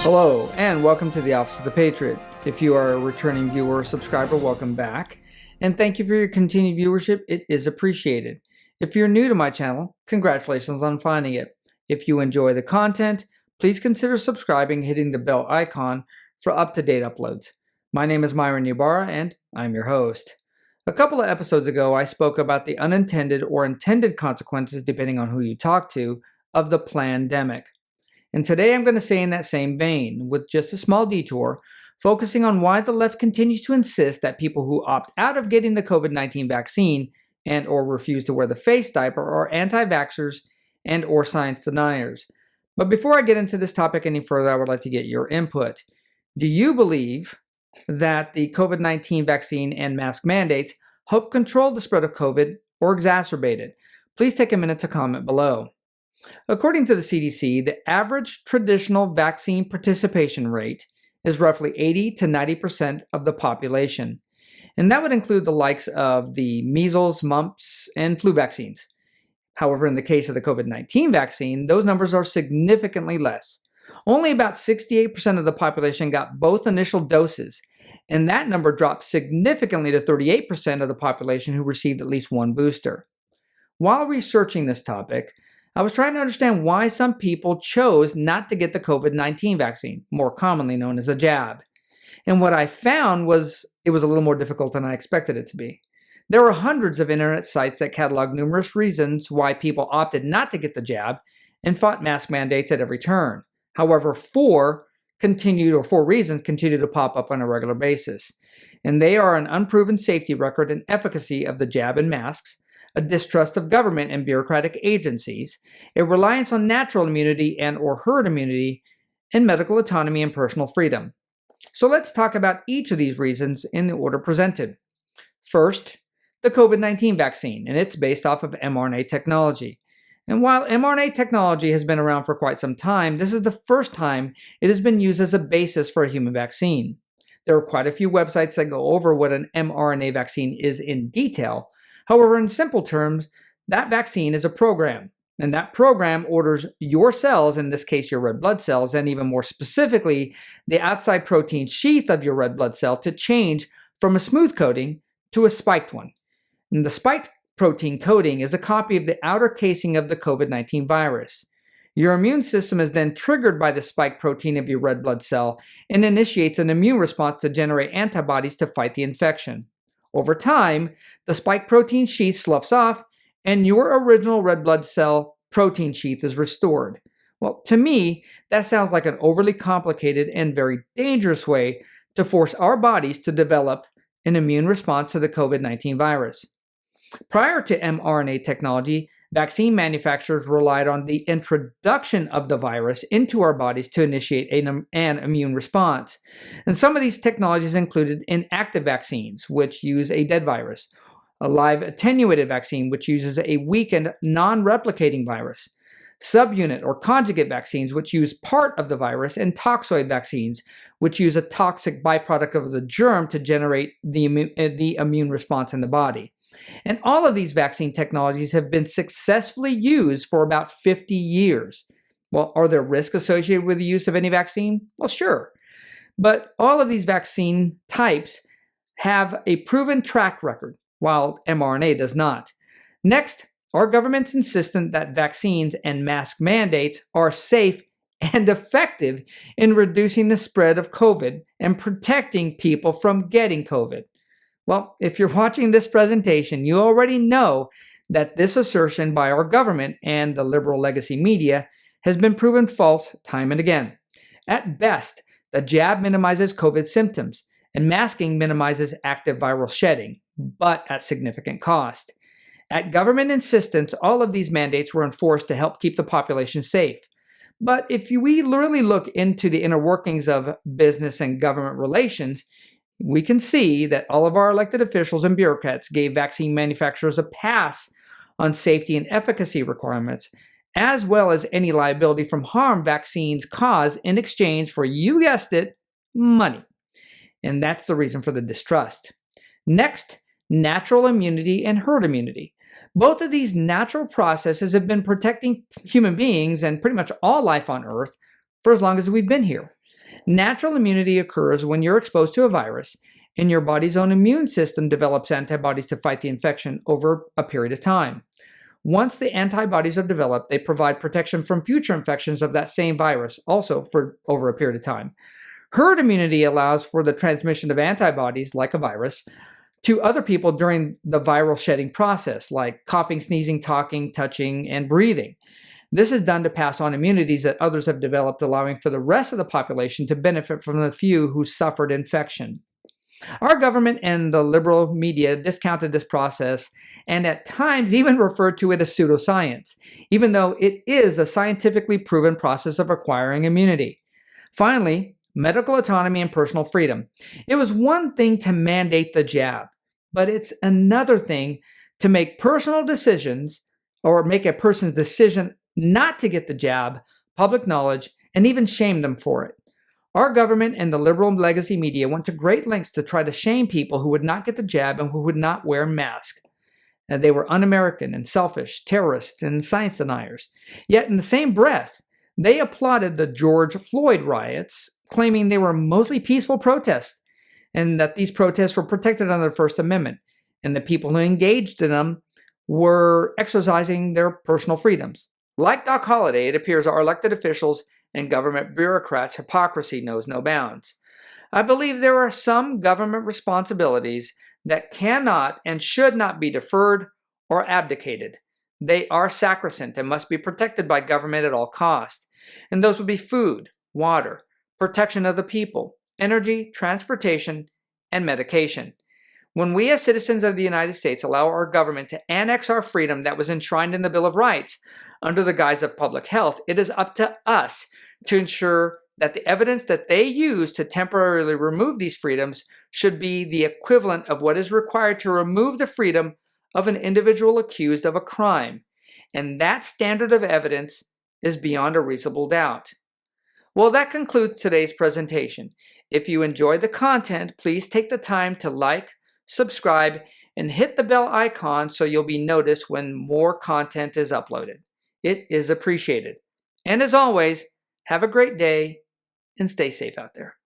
Hello, and welcome to the Office of the Patriot. If you are a returning viewer or subscriber, welcome back. And thank you for your continued viewership. It is appreciated. If you're new to my channel, congratulations on finding it. If you enjoy the content, please consider subscribing, hitting the bell icon for up-to-date uploads. My name is Myron Ybarra, and I'm your host. A couple of episodes ago, I spoke about the unintended or intended consequences, depending on who you talk to, of the plandemic. And today I'm going to say in that same vein, with just a small detour, focusing on why the left continues to insist that people who opt out of getting the COVID-19 vaccine and or refuse to wear the face diaper are anti-vaxxers and or science deniers. But before I get into this topic any further, I would like to get your input. Do you believe that the COVID-19 vaccine and mask mandates help control the spread of COVID or exacerbate it? Please take a minute to comment below. According to the CDC, the average traditional vaccine participation rate is roughly 80 to 90% of the population. And that would include the likes of the measles, mumps, and flu vaccines. However, in the case of the COVID-19 vaccine, those numbers are significantly less. Only about 68% of the population got both initial doses, and that number dropped significantly to 38% of the population who received at least one booster. While researching this topic, I was trying to understand why some people chose not to get the COVID-19 vaccine, more commonly known as the JAB. And what I found was it was a little more difficult than I expected it to be. There are hundreds of internet sites that catalog numerous reasons why people opted not to get the JAB and fought mask mandates at every turn. However, four reasons continue to pop up on a regular basis. And they are an unproven safety record and efficacy of the JAB and masks, a distrust of government and bureaucratic agencies, a reliance on natural immunity and or herd immunity, and medical autonomy and personal freedom. So let's talk about each of these reasons in the order presented. First, the COVID-19 vaccine, and it's based off of mRNA technology. And while mRNA technology has been around for quite some time, this is the first time it has been used as a basis for a human vaccine. There are quite a few websites that go over what an mRNA vaccine is in detail. However, in simple terms, that vaccine is a program, and that program orders your cells, in this case your red blood cells, and even more specifically, the outside protein sheath of your red blood cell to change from a smooth coating to a spiked one. And the spiked protein coating is a copy of the outer casing of the COVID-19 virus. Your immune system is then triggered by the spike protein of your red blood cell and initiates an immune response to generate antibodies to fight the infection. Over time, the spike protein sheath sloughs off, and your original red blood cell protein sheath is restored. Well, to me, that sounds like an overly complicated and very dangerous way to force our bodies to develop an immune response to the COVID-19 virus. Prior to mRNA technology, vaccine manufacturers relied on the introduction of the virus into our bodies to initiate an immune response. And some of these technologies included inactive vaccines, which use a dead virus, a live attenuated vaccine, which uses a weakened non-replicating virus, subunit or conjugate vaccines, which use part of the virus, and toxoid vaccines, which use a toxic byproduct of the germ to generate the immune response in the body. And all of these vaccine technologies have been successfully used for about 50 years. Well, are there risks associated with the use of any vaccine? Well, sure. But all of these vaccine types have a proven track record, while mRNA does not. Next, our government's insistent that vaccines and mask mandates are safe and effective in reducing the spread of COVID and protecting people from getting COVID. Well, if you're watching this presentation, you already know that this assertion by our government and the liberal legacy media has been proven false time and again. At best, the jab minimizes COVID symptoms, and masking minimizes active viral shedding, but at significant cost. At government insistence, all of these mandates were enforced to help keep the population safe. But if we really look into the inner workings of business and government relations, we can see that all of our elected officials and bureaucrats gave vaccine manufacturers a pass on safety and efficacy requirements, as well as any liability from harm vaccines cause in exchange for, you guessed it, money. And that's the reason for the distrust. Next, natural immunity and herd immunity. Both of these natural processes have been protecting human beings and pretty much all life on Earth for as long as we've been here. Natural immunity occurs when you're exposed to a virus and your body's own immune system develops antibodies to fight the infection over a period of time. Once the antibodies are developed, they provide protection from future infections of that same virus, also for over a period of time. Herd immunity allows for the transmission of antibodies, like a virus, to other people during the viral shedding process, like coughing, sneezing, talking, touching, and breathing. This is done to pass on immunities that others have developed, allowing for the rest of the population to benefit from the few who suffered infection. Our government and the liberal media discounted this process and at times even referred to it as pseudoscience, even though it is a scientifically proven process of acquiring immunity. Finally, medical autonomy and personal freedom. It was one thing to mandate the jab, but it's another thing to make personal decisions or make a person's decision not to get the jab public knowledge and even shame them for it. Our government and the liberal legacy media went to great lengths to try to shame people who would not get the jab and who would not wear masks. And they were un-American and selfish, terrorists and science deniers. Yet in the same breath, they applauded the George Floyd riots, claiming they were mostly peaceful protests and that these protests were protected under the First Amendment, and the people who engaged in them were exercising their personal freedoms. Like Doc Holliday, it appears our elected officials and government bureaucrats' hypocrisy knows no bounds. I believe there are some government responsibilities that cannot and should not be deferred or abdicated. They are sacrosanct and must be protected by government at all costs. And those would be food, water, protection of the people, energy, transportation, and medication. When we as citizens of the United States allow our government to annex our freedom that was enshrined in the Bill of Rights under the guise of public health, it is up to us to ensure that the evidence that they use to temporarily remove these freedoms should be the equivalent of what is required to remove the freedom of an individual accused of a crime. And that standard of evidence is beyond a reasonable doubt. Well, that concludes today's presentation. If you enjoyed the content, please take the time to like, subscribe, and hit the bell icon so you'll be noticed when more content is uploaded. It is appreciated. And as always, have a great day and stay safe out there.